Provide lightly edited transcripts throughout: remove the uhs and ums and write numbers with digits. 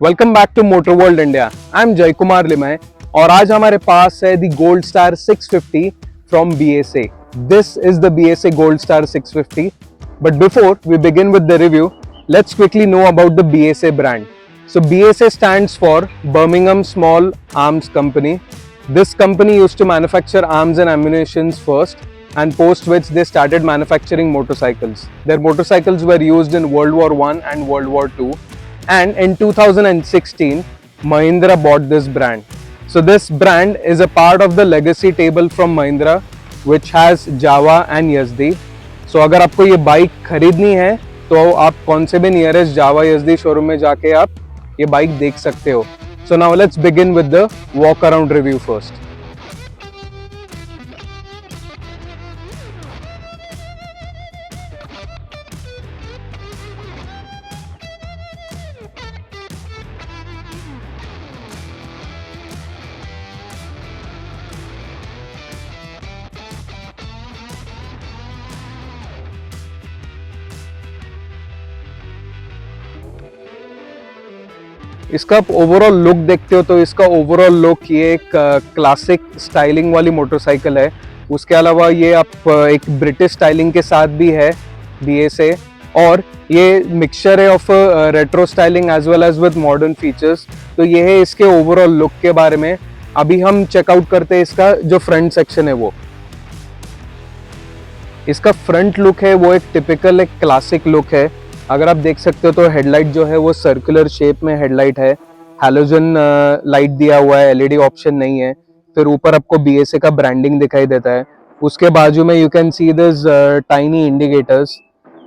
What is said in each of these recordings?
Welcome back to motor world India. I am Jay Kumar Limaye और आज हमारे पास है the gold star 650 from BSA। This is the BSA gold star 650। But before we begin with the review, let's quickly know about the BSA brand. So BSA stands for Birmingham Small Arms Company. This company used to manufacture arms and ammunitions first, and post which they started manufacturing motorcycles. Their motorcycles were used in World War I and World War II. And in 2016, Mahindra bought this brand. So this brand is a part of the legacy table from Mahindra, which has Java and Yazdi. So अगर आपको ये bike खरीदनी है तो आप कौन से भी नियरेस्ट जावा Yazdi शोरूम में जाके आप ये बाइक देख सकते हो. So now let's begin with the walk around review first. इसका आप ओवरऑल लुक देखते हो तो इसका ओवरऑल लुक ये एक क्लासिक स्टाइलिंग वाली मोटरसाइकिल है. उसके अलावा ये आप एक ब्रिटिश स्टाइलिंग के साथ भी है BSA, और ये मिक्सचर है of retro styling as well as with modern features. तो ये है इसके ओवरऑल लुक के बारे में. अभी हम चेकआउट करते हैं इसका जो फ्रंट सेक्शन है. वो इसका फ्रंट लुक है वो एक टिपिकल एक क्लासिक लुक है. अगर आप देख सकते हो तो हेडलाइट जो है वो सर्कुलर शेप में हेडलाइट है. हैलोजन लाइट दिया हुआ है, LED ऑप्शन नहीं है. फिर ऊपर आपको BSA का ब्रांडिंग दिखाई देता है. उसके बाजू में you can see this tiny indicators.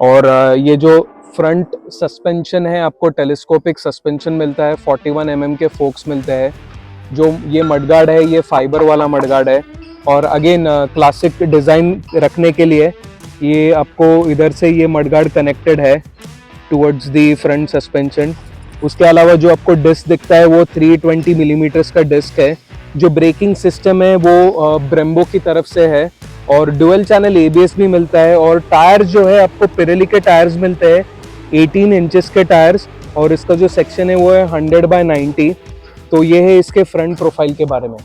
और ये जो फ्रंट सस्पेंशन है आपको टेलीस्कोपिक सस्पेंशन मिलता है. 41 mm के फोक्स मिलते हैं. जो ये मडगार्ड है ये फाइबर वाला मडगार्ड है. और अगेन क्लासिक डिज़ाइन रखने के लिए ये आपको इधर से ये मडगार्ड कनेक्टेड है टुवर्ड्स दी फ्रंट सस्पेंशन. उसके अलावा जो आपको डिस्क दिखता है वो 320 मिलीमीटर्स का डिस्क है. जो ब्रेकिंग सिस्टम है वो ब्रेम्बो की तरफ से है, और डुअल चैनल ABS भी मिलता है. और टायर्स जो है आपको पिरेली के टायर्स मिलते हैं, 18 इंचेस के टायर्स. और इसका जो सेक्शन है वो है 100/90. तो ये है इसके फ्रंट प्रोफाइल के बारे में.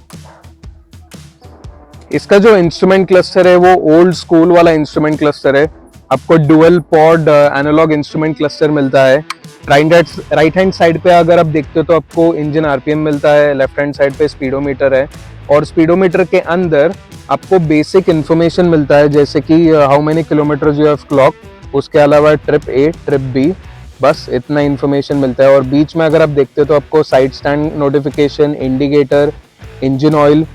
इसका जो इंस्ट्रूमेंट क्लस्टर है वो ओल्ड स्कूल वाला इंस्ट्रूमेंट क्लस्टर है. आपको dual pod analogue instrument cluster मिलता है. राइट हैंड साइड पे अगर आप देखते हो तो आपको इंजन RPM मिलता है. लेफ्ट हैंड साइड पे स्पीडोमीटर है, और स्पीडोमीटर के अंदर आपको बेसिक इन्फॉर्मेशन मिलता है, जैसे कि how many kilometre you have clock. उसके अलावा ट्रिप A, ट्रिप B, बस इतना इन्फॉर्मेशन मिलता है. और बीच में अगर आप देखते हो तो आपको side stand notification, indicator, engine oil,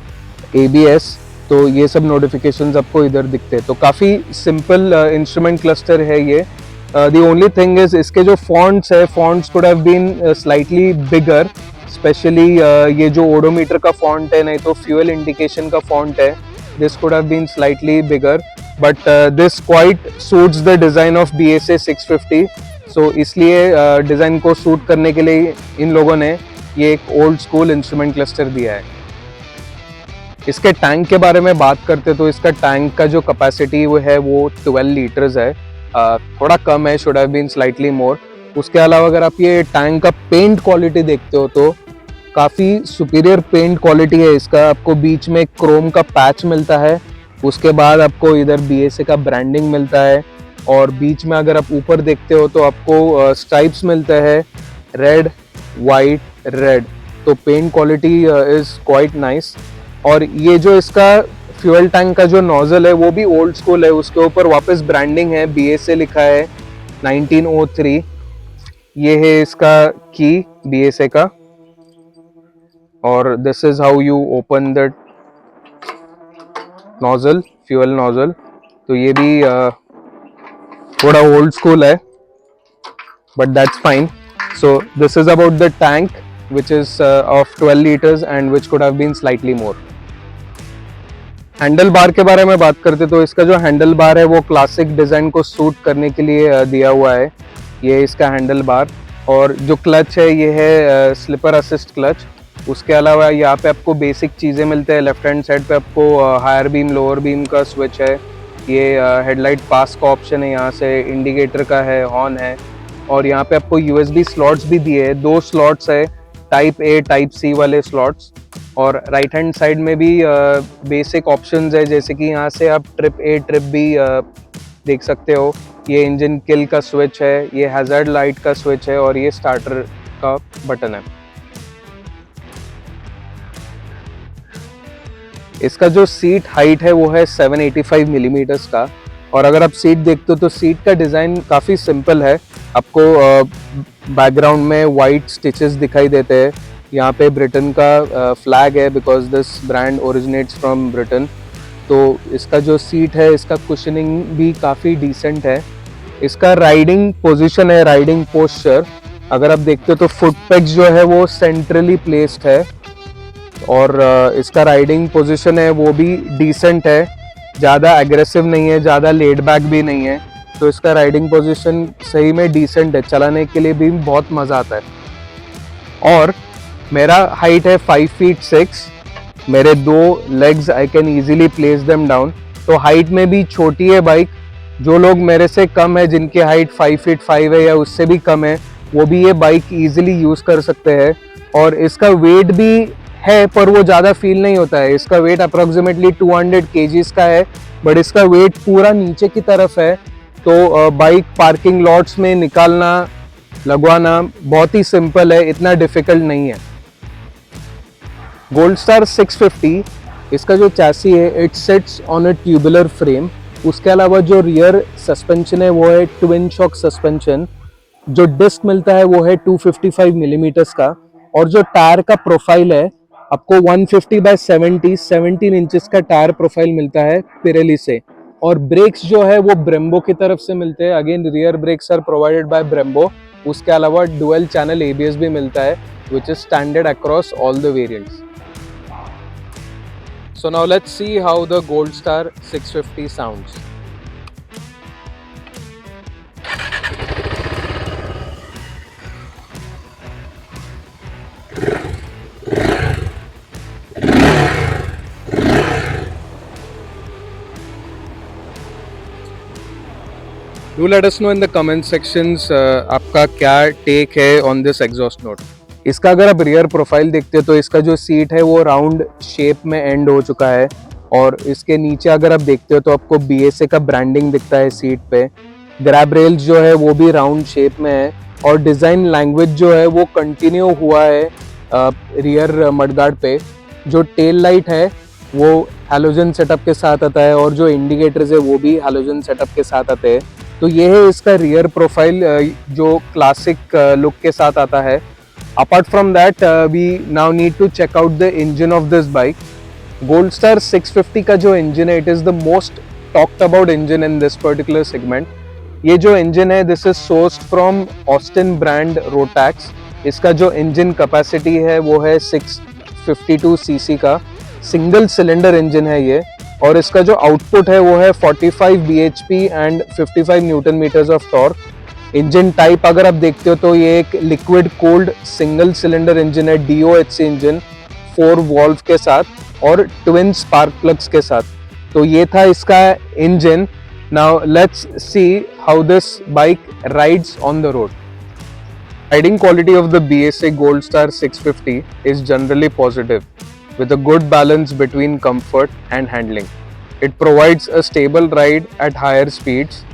ABS, तो ये सब नोटिफिकेशंस आपको इधर दिखते हैं. तो काफ़ी सिंपल इंस्ट्रूमेंट क्लस्टर है ये. द ओनली थिंग इज इसके जो फॉन्ट्स है, fonts could have been slightly bigger. Specially ये जो ओडोमीटर का फॉन्ट है, नहीं तो फ्यूल इंडिकेशन का फॉन्ट है, this could have been slightly bigger. But this quite suits the design of BSA 650. So इसलिए डिज़ाइन को सूट करने के लिए इन लोगों ने ये एक ओल्ड स्कूल इंस्ट्रूमेंट क्लस्टर दिया है. इसके टैंक के बारे में बात करते तो इसका टैंक का जो कैपेसिटी वो है वो 12 लीटर्स है. थोड़ा कम है, should have been slightly more. उसके अलावा अगर आप ये टैंक का पेंट क्वालिटी देखते हो तो काफ़ी सुपीरियर पेंट क्वालिटी है इसका. आपको बीच में क्रोम का पैच मिलता है. उसके बाद आपको इधर BSA का ब्रांडिंग मिलता है. और बीच में अगर आप ऊपर देखते हो तो आपको स्ट्राइप्स मिलते हैं, रेड, वाइट, रेड. तो paint quality is quite nice. और ये जो इसका फ्यूल टैंक का जो नोजल है वो भी ओल्ड स्कूल है. उसके ऊपर वापस ब्रांडिंग है, BSA लिखा है 1903. ये है इसका की BSA का. और this is how you open the nozzle, fuel nozzle. तो ये भी थोड़ा ओल्ड स्कूल है, but that's fine. So this is about the tank which is of 12 liters and which could have been slightly more. Handle bar के बारे में बात करते तो इसका जो हैंडल बार है वो क्लासिक डिज़ाइन को सूट करने के लिए दिया हुआ है. ये इसका हैंडल बार. और जो क्लच है ये है स्लिपर असिस्ट क्लच. उसके अलावा यहाँ पे आपको बेसिक चीज़ें मिलते हैं. लेफ्ट हैंड साइड पे आपको हायर बीम, लोअर बीम का स्विच है. ये हेडलाइट पास का ऑप्शन है, यहाँ से इंडिकेटर का है, हॉर्न है. और यहाँ पे आपको USB स्लॉट्स भी दिए हैं, 2 स्लॉट्स है, टाइप ए टाइप सी वाले स्लॉट्स। और राइट हैंड साइड में भी बेसिक ऑप्शंस है, जैसे कि यहाँ से आप ट्रिप ए ट्रिप बी देख सकते हो। ये इंजन किल का स्विच है, ये हैजर्ड लाइट का स्विच है और ये स्टार्टर का बटन है। इसका जो सीट हाइट है वो है 785 मिलीमीटर्स का। और अगर आप सीट देखते हो तो सीट का डिज़ाइन काफ़ी सिंपल है। आपको बैकग्राउंड में वाइट स्टिचेस दिखाई देते हैं। यहाँ पे ब्रिटेन का फ्लैग है, because this brand originates from Britain. तो इसका जो सीट है, इसका कुशनिंग भी काफ़ी डिसेंट है। इसका राइडिंग पोजीशन है, राइडिंग पोस्चर, अगर आप देखते हो तो फुट पेग्स जो है वो सेंट्रली प्लेस्ड है और इसका राइडिंग पोजीशन है वो भी डिसेंट है, ज़्यादा एग्रेसिव नहीं है, ज़्यादा लेड बैक भी नहीं है। तो इसका राइडिंग पोजीशन सही में डिसेंट है, चलाने के लिए भी बहुत मज़ा आता है। और मेरा हाइट है 5 फीट 6, मेरे 2 legs I can easily place them down. तो हाइट में भी छोटी है बाइक। जो लोग मेरे से कम है, जिनकी हाइट 5 फीट 5 है या उससे भी कम है, वो भी ये बाइक ईजिली यूज़ कर सकते हैं। और इसका वेट भी है पर वो ज़्यादा फील नहीं होता है। इसका वेट अप्रॉक्सीमेटली 200 kgs का है, बट इसका वेट पूरा नीचे की तरफ है। तो बाइक पार्किंग लॉट्स में निकालना, लगवाना बहुत ही सिंपल है, इतना डिफिकल्ट नहीं है। गोल्ड स्टार 650, इसका जो चैसी है it sets on a tubular frame. उसके अलावा जो रियर सस्पेंशन है वो है ट्विन शॉक सस्पेंशन। जो डिस्क मिलता है वो है 255 मिलीमीटर्स का। और जो टायर का प्रोफाइल है, आपको 150 बाय 17 इंचेस का टायर प्रोफाइल मिलता है पिरेली से। और ब्रेक्स जो है वो ब्रेम्बो की तरफ से मिलते हैं। Again rear brakes are provided by Brembo. उसके अलावा डुअल चैनल ABS भी मिलता है, which is standard across all the variants. So now let's see how the Gold Star 650 sounds. Do let us know in the comment sections आपका क्या take है on this exhaust note. इसका अगर आप rear profile देखते हो तो इसका जो सीट है वो राउंड शेप में एंड हो चुका है। और इसके नीचे अगर आप देखते हो तो आपको BSA का ब्रांडिंग दिखता है सीट पे। ग्रैब रेल्स जो है वो भी राउंड शेप में है। और डिज़ाइन लैंग्वेज जो है वो कंटिन्यू हुआ है रियर मडगार्ड पे। जो टेल लाइट है वो हैलोजन सेटअप के साथ आता है और जो इंडिकेटर्स है वो भी हैलोजन सेटअप के साथ आते हैं। तो ये है इसका रियर प्रोफाइल जो क्लासिक लुक के साथ आता है। Apart from that, we now need to check out the engine of this bike. Gold Star 650 का जो engine है, it is the most talked about engine in this particular segment. ये जो engine है, this is sourced from Austin brand Rotax. इसका जो engine capacity है वो है 652 cc का सिंगल सिलेंडर इंजन है ये। और इसका जो आउटपुट है वो है 45 bhp and 55 newton metres of torque. Engine type अगर आप देखते हो तो ये एक liquid cooled single cylinder engine है, DOHC इंजन 4 वॉल्व के साथ और ट्विन स्पार्क प्लग्स के साथ। तो ये था इसका engine. Now let's see how this bike rides on the road. Riding quality of the BSA Gold Star 650 is generally positive, with a good balance between comfort and handling. It provides a stable ride at higher speeds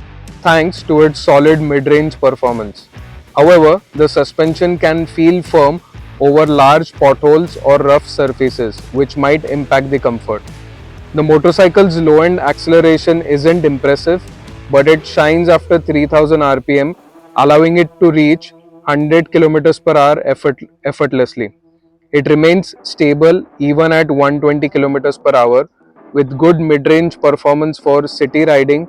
thanks to its solid mid-range performance. However, the suspension can feel firm over large potholes or rough surfaces, which might impact the comfort. The motorcycle's low-end acceleration isn't impressive, but it shines after 3000 RPM, allowing it to reach 100 km per hour effortlessly. It remains stable even at 120 km per hour, with good mid-range performance for city riding,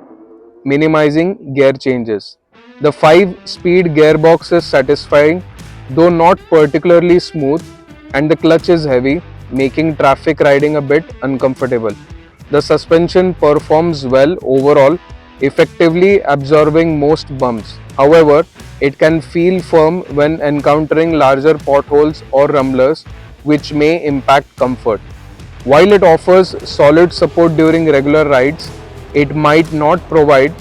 minimizing gear changes. The 5-speed gearbox is satisfying, though not particularly smooth, and the clutch is heavy, making traffic riding a bit uncomfortable. The suspension performs well overall, effectively absorbing most bumps. However, it can feel firm when encountering larger potholes or rumblers, which may impact comfort. While it offers solid support during regular rides, it might not provide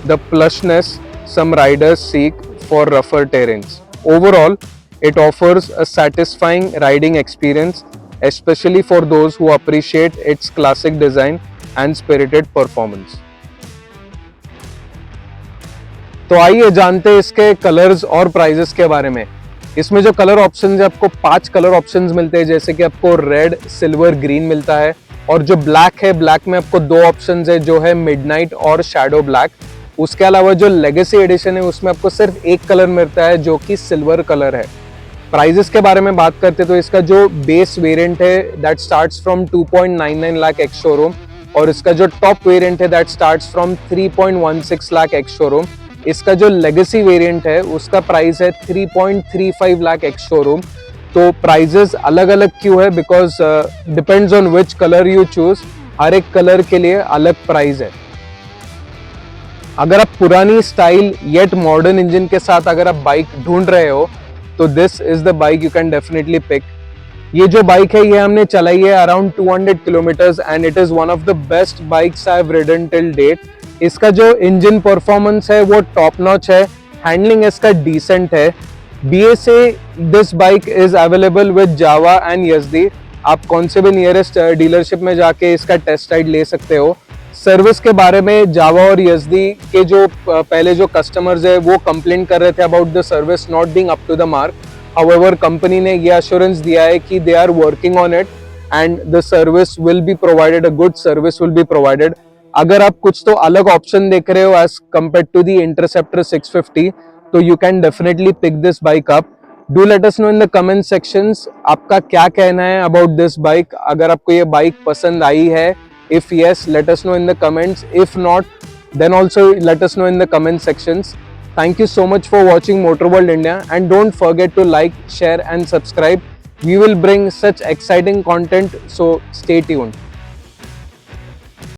the plushness some riders seek for rougher terrains. Overall, it offers a satisfying riding experience, especially for those who appreciate its classic design and spirited performance. तो आइए जानते हैं इसके colours और prices के बारे में। इसमें जो कलर ऑप्शंस है, आपको 5 कलर ऑप्शंस मिलते हैं, जैसे कि आपको रेड, सिल्वर, ग्रीन मिलता है। और जो ब्लैक है, ब्लैक में आपको 2 ऑप्शंस है, जो है मिडनाइट और शैडो ब्लैक। उसके अलावा जो लेगेसी एडिशन है उसमें आपको सिर्फ एक कलर मिलता है, जो कि सिल्वर कलर है। प्राइजेस के बारे में बात करते तो इसका जो बेस वेरिएंट है that starts from 2.99 lakh ex showroom, और इसका जो टॉप वेरिएंट है that starts from 3.16 lakh ex showroom. इसका जो लेगेसी वेरिएंट है उसका प्राइस है 3.35 लाख एक्स शोरूम। तो प्राइजेस अलग अलग क्यों है? Because depends on which colour you choose. हर एक कलर के लिए अलग प्राइस है। अगर आप पुरानी स्टाइल येट मॉडर्न इंजन के साथ अगर आप बाइक ढूंढ रहे हो तो this is the bike you can definitely pick. ये जो बाइक है ये हमने चलाई है around 200 kilometres and it is one of the best bikes I have ridden till date. इसका जो इंजन परफॉर्मेंस है वो टॉप नॉच है, हैंडलिंग इसका डिसेंट है। BSA this bike is available with Jawa and YZD। आप कौन से भी नियरेस्ट डीलरशिप में जाके इसका टेस्ट राइड ले सकते हो। सर्विस के बारे में जावा और YZD के जो पहले जो कस्टमर्स है वो कंप्लेंट कर रहे थे about the service not being up to the mark. However company ने ये अश्योरेंस दिया है कि they are working on it and the service will be provided, a good service will be provided. अगर आप कुछ तो अलग ऑप्शन देख रहे हो as compared to the interceptor 650, तो you can definitely pick this bike up. Do let us know in the comment sections आपका क्या कहना है अबाउट दिस बाइक। अगर आपको ये बाइक पसंद आई है, if yes, let us know in the comments. If not, then also let us know in the comment sections. Thank you so much for watching Motor World India, and don't forget to like, share and subscribe. We will bring such exciting content, so stay tuned.